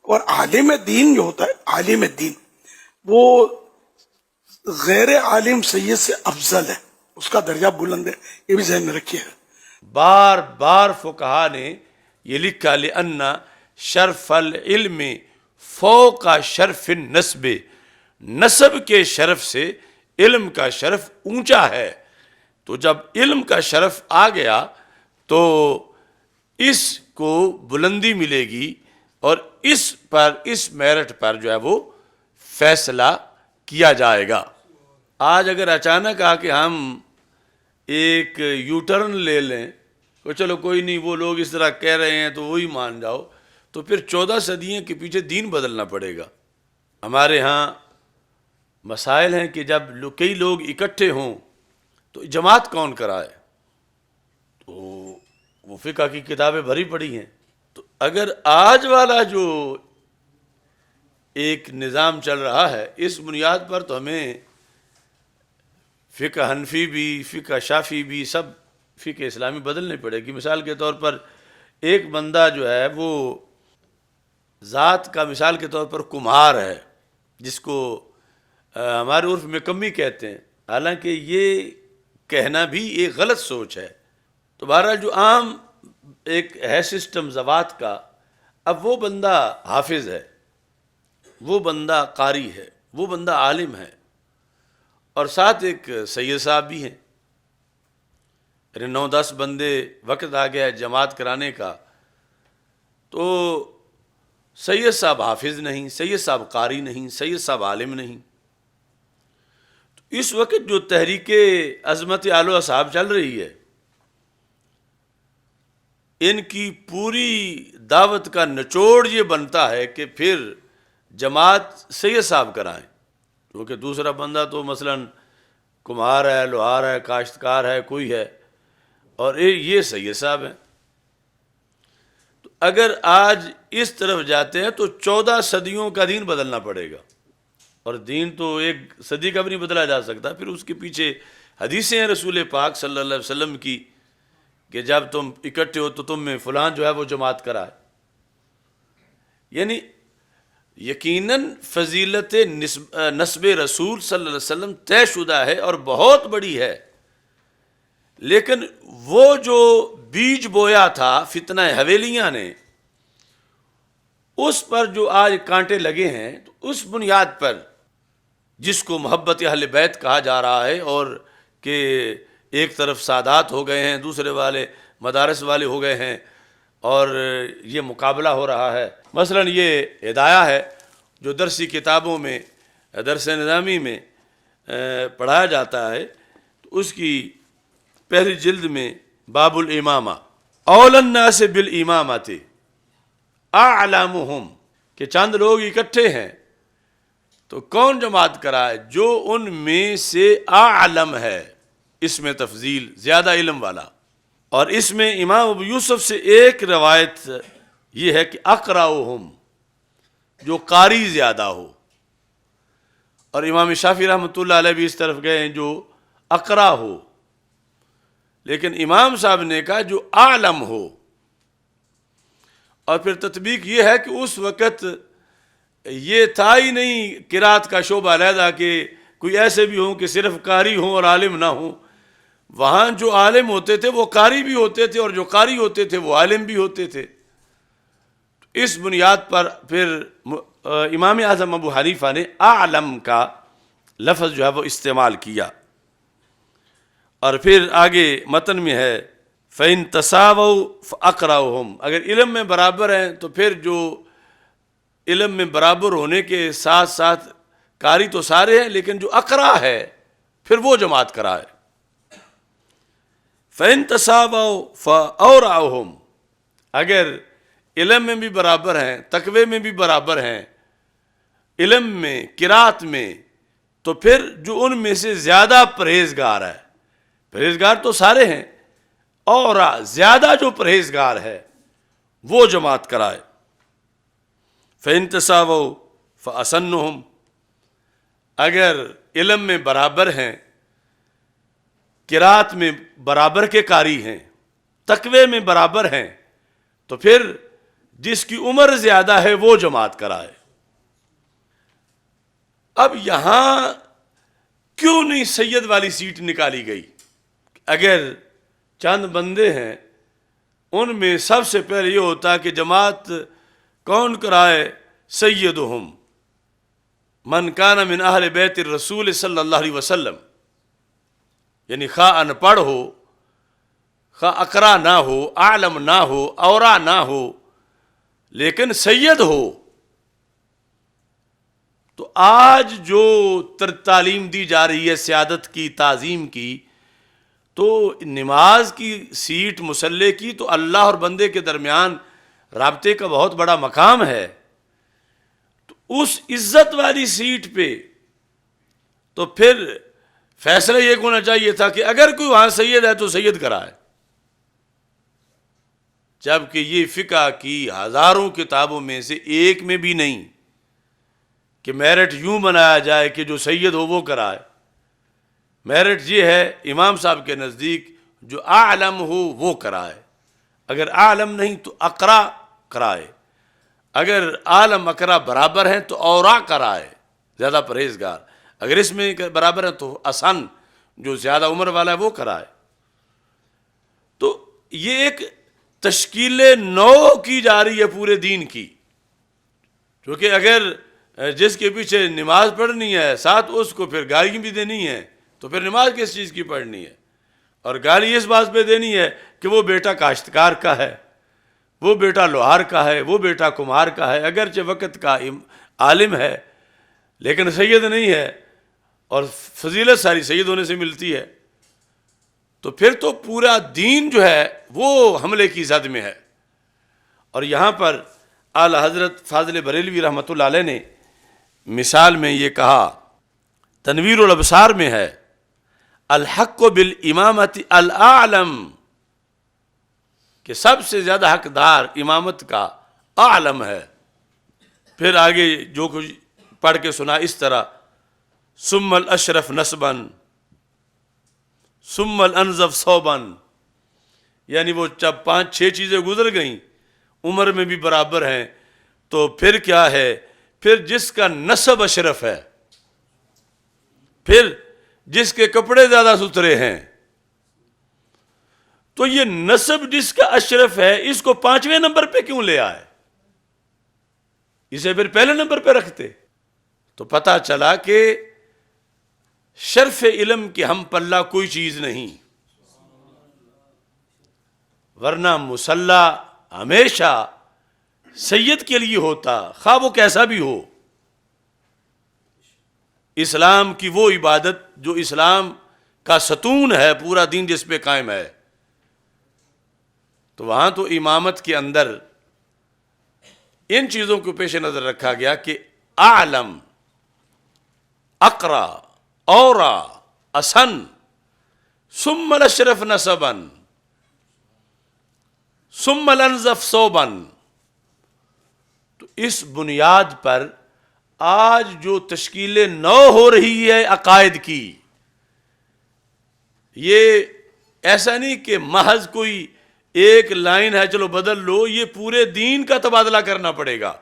اور عالم دین جو ہوتا ہے، عالم دین وہ غیر عالم سید سے افضل ہے، اس کا درجہ بلند ہے، یہ بھی ذہن میں رکھیے گا۔ بار بار فقہا نے یہ لکھا لأن شرف العلم فوق شرف النسب، نسب کے شرف سے علم کا شرف اونچا ہے۔ تو جب علم کا شرف آ گیا تو اس کو بلندی ملے گی اور اس میرٹ پر جو ہے وہ فیصلہ کیا جائے گا۔ آج اگر اچانک آ کے ہم ایک یو ٹرن لے لیں تو چلو کوئی نہیں، وہ لوگ اس طرح کہہ رہے ہیں تو وہی مان جاؤ، تو پھر 14 صدیوں کے پیچھے دین بدلنا پڑے گا۔ ہمارے ہاں مسائل ہیں کہ جب کئی لوگ اکٹھے ہوں تو جماعت کون کرائے، تو وہ فقہ کی کتابیں بھری پڑی ہیں۔ تو اگر آج والا جو ایک نظام چل رہا ہے، اس بنیاد پر تو ہمیں فقہ حنفی بھی، فقہ شافی بھی، سب فقہ اسلامی بدلنے پڑے گی۔ مثال کے طور پر ایک بندہ جو ہے وہ ذات کا مثال کے طور پر کمہار ہے، جس کو ہمارے عرف میں کمی کہتے ہیں، حالانکہ یہ کہنا بھی ایک غلط سوچ ہے۔ تو بہرحال جو عام ایک ہے سسٹم زوات کا، اب وہ بندہ حافظ ہے، وہ بندہ قاری ہے، وہ بندہ عالم ہے، اور ساتھ ایک سید صاحب بھی ہیں، 9-10 بندے، وقت آ گیا ہے جماعت کرانے کا، تو سید صاحب حافظ نہیں، سید صاحب قاری نہیں، سید صاحب عالم نہیں۔ تو اس وقت جو تحریک عظمت آل و اصحاب چل رہی ہے، ان کی پوری دعوت کا نچوڑ یہ بنتا ہے کہ پھر جماعت سید صاحب کرائیں، کیونکہ دوسرا بندہ تو مثلا کمہار ہے، لوہار ہے، کاشتکار ہے، کوئی ہے، اور یہ سید صاحب ہیں۔ تو اگر آج اس طرف جاتے ہیں تو 14 صدیوں کا دین بدلنا پڑے گا، اور دین تو ایک صدی کا بھی نہیں بدلا جا سکتا۔ پھر اس کے پیچھے حدیثیں ہیں رسول پاک صلی اللہ علیہ وسلم کی کہ جب تم اکٹھے ہو تو تم میں فلان جو ہے وہ جماعت کرائے۔ یعنی یقیناً فضیلت نسب رسول صلی اللہ علیہ وسلم طے شدہ ہے اور بہت بڑی ہے، لیکن وہ جو بیج بویا تھا فتنہ حویلیاں نے، اس پر جو آج کانٹے لگے ہیں، تو اس بنیاد پر جس کو محبت اہل بیت کہا جا رہا ہے، اور کہ ایک طرف سادات ہو گئے ہیں، دوسرے والے مدارس والے ہو گئے ہیں، اور یہ مقابلہ ہو رہا ہے۔ مثلا یہ ہدایہ ہے جو درسی کتابوں میں، درس نظامی میں پڑھایا جاتا ہے، تو اس کی پہلی جلد میں باب الامامہ، اول الناس بالامامۃ اعلمہم، کہ چند لوگ اکٹھے ہیں تو کون جماعت کرائے؟ جو ان میں سے اعلم ہے، اس میں تفضیل، زیادہ علم والا۔ اور اس میں امام ابو یوسف سے ایک روایت یہ ہے کہ اقرأہم، جو قاری زیادہ ہو، اور امام شافعی رحمۃ اللہ علیہ بھی اس طرف گئے ہیں جو اقرا ہو، لیکن امام صاحب نے کہا جو اعلم ہو۔ اور پھر تطبیق یہ ہے کہ اس وقت یہ تھا ہی نہیں قرات کا شعبہ علیحدہ کہ کوئی ایسے بھی ہوں کہ صرف قاری ہوں اور عالم نہ ہوں۔ وہاں جو عالم ہوتے تھے وہ قاری بھی ہوتے تھے، اور جو قاری ہوتے تھے وہ عالم بھی ہوتے تھے۔ اس بنیاد پر پھر امام اعظم ابو حنیفہ نے اعلم کا لفظ جو ہے وہ استعمال کیا۔ اور پھر آگے متن میں ہے فَإِن تَسَاوَوْا فَأَقْرَأُهُمْ، اگر علم میں برابر ہیں تو پھر جو علم میں برابر ہونے کے ساتھ ساتھ قاری تو سارے ہیں، لیکن جو اقرا ہے پھر وہ جماعت کرائے۔ فَإِن تَسَاوَوْا فَأَوْرَعُهُمْ، اگر علم میں بھی برابر ہیں، تقوی میں بھی برابر ہیں، علم میں، قرات میں، تو پھر جو ان میں سے زیادہ پرہیزگار ہے، پرہیزگار تو سارے ہیں، اور زیادہ جو پرہیزگار ہے وہ جماعت کرائے۔ فَإِن تَسَاوَوْا فَأَسَنُّهُمْ، اگر علم میں برابر ہیں، قرات میں برابر کے قاری ہیں، تقوی میں برابر ہیں، تو پھر جس کی عمر زیادہ ہے وہ جماعت کرائے۔ اب یہاں کیوں نہیں سید والی سیٹ نکالی گئی؟ اگر چند بندے ہیں ان میں سب سے پہلے یہ ہوتا کہ جماعت کون کرائے؟ سیدہم من کان من اہل بیت الرسول صلی اللہ علیہ وسلم، یعنی خواہ ان پڑھ ہو، خواہ اقرا نہ ہو، عالم نہ ہو، اورا نہ ہو، لیکن سید ہو۔ تو آج جو تعلیم دی جا رہی ہے سیادت کی، تعظیم کی، تو نماز کی سیٹ مصلی کی تو اللہ اور بندے کے درمیان رابطے کا بہت بڑا مقام ہے۔ تو اس عزت والی سیٹ پہ تو پھر فیصلہ یہ ہونا چاہیے تھا کہ اگر کوئی وہاں سید ہے تو سید کرائے، جبکہ یہ فقہ کی ہزاروں کتابوں میں سے ایک میں بھی نہیں کہ میرٹ یوں بنایا جائے کہ جو سید ہو وہ کرائے۔ میرٹ یہ ہے امام صاحب کے نزدیک جو عالم ہو وہ کرائے، اگر عالم نہیں تو اقرا کرائے، اگر عالم اقرا برابر ہیں تو اورا کرائے، زیادہ پرہیزگار، اگر اس میں برابر ہیں تو اسن جو زیادہ عمر والا ہے وہ کرائے۔ تو یہ ایک تشکیل نو کی جا رہی ہے پورے دین کی، کیونکہ اگر جس کے پیچھے نماز پڑھنی ہے ساتھ اس کو پھر گالی بھی دینی ہے تو پھر نماز کس چیز کی پڑھنی ہے؟ اور گالی اس بات پہ دینی ہے کہ وہ بیٹا کاشتکار کا ہے، وہ بیٹا لوہار کا ہے، وہ بیٹا کمہار کا ہے، اگرچہ وقت کا عالم ہے لیکن سید نہیں ہے، اور فضیلت ساری سید ہونے سے ملتی ہے، تو پھر تو پورا دین جو ہے وہ حملے کی زد میں ہے۔ اور یہاں پر اعلی حضرت فاضل بریلوی رحمۃ اللہ علیہ نے مثال میں یہ کہا، تنویر الابصار میں ہے، الحق بالامامت الاعلم، کہ سب سے زیادہ حقدار امامت کا اعلم ہے۔ پھر آگے جو کچھ پڑھ کے سنا اس طرح، ثم الاشرف نسبا ثم الانظف صوبا، یعنی وہ جب 5-6 چیزیں گزر گئیں، عمر میں بھی برابر ہیں، تو پھر کیا ہے؟ پھر جس کا نسب اشرف ہے، پھر جس کے کپڑے زیادہ ستھرے ہیں، تو یہ نسب جس کا اشرف ہے اس کو 5ویں نمبر پہ کیوں لے آئے؟ اسے پھر پہلے نمبر پہ رکھتے تو پتہ چلا کہ شرف علم کے ہم پلہ کوئی چیز نہیں، ورنہ مصلی ہمیشہ سید کے لیے ہوتا، خواہ وہ کیسا بھی ہو۔ اسلام کی وہ عبادت جو اسلام کا ستون ہے، پورا دین جس پہ قائم ہے، تو وہاں تو امامت کے اندر ان چیزوں کو پیش نظر رکھا گیا کہ اعلم، اقرا، اورا، اسن، ثم الاشرف نسبا ثم الانظف صوبا۔ تو اس بنیاد پر آج جو تشکیل نو ہو رہی ہے عقائد کی، یہ ایسا نہیں کہ محض کوئی ایک لائن ہے چلو بدل لو، یہ پورے دین کا تبادلہ کرنا پڑے گا۔